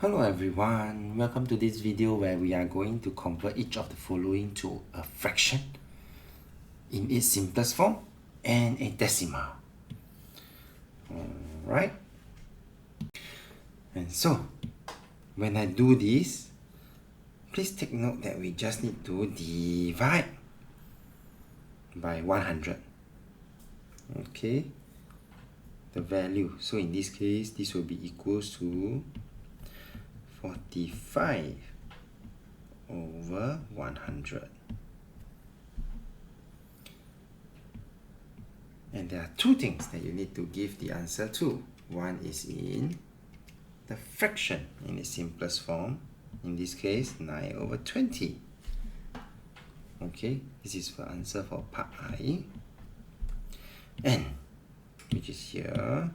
Hello everyone, welcome to this video where we are going to convert each of the following to a fraction in its simplest form and a decimal. Alright, and so when I do this, please take note that we just need to divide by 100. Okay, the value, so in this case this will be equals to 45 over 100. And there are two things that you need to give the answer to. One is in the fraction in its simplest form, in this case 9 over 20. Okay, this is the answer for part I, and which is here,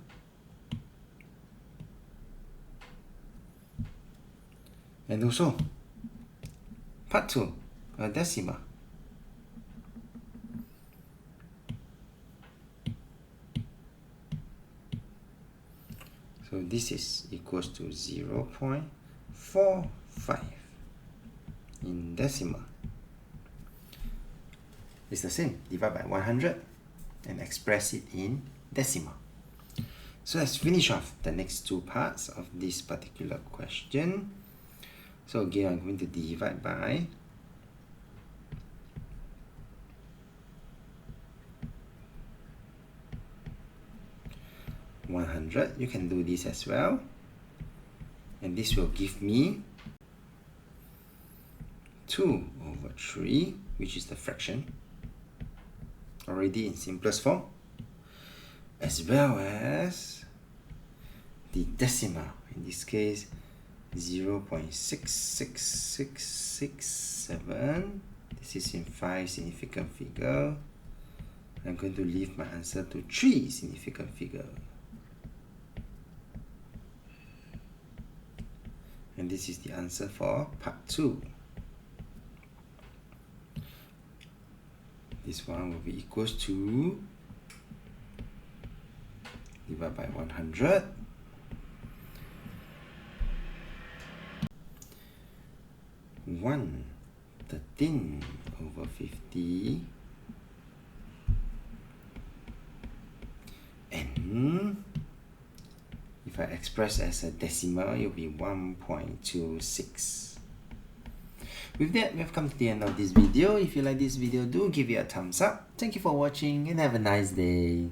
and also part 2, a decimal. So this is equals to 0.45 in decimal. It's the same, divide by 100 and express it in decimal. So let's finish off the next two parts of this particular question. So again, I'm going to divide by 100. You can do this as well. And this will give me 2 over 3, which is the fraction, already in simplest form, as well as the decimal, in this case 0.66667. This is in 5 significant figure. I'm going to leave my answer to 3 significant figure. And this is the answer for part 2. This one will be equals to, divide by 100, 113 over 50, and if I express as a decimal, it will be 1.26. With that, we have come to the end of this video. If you like this video, do give it a thumbs up. Thank you for watching and have a nice day.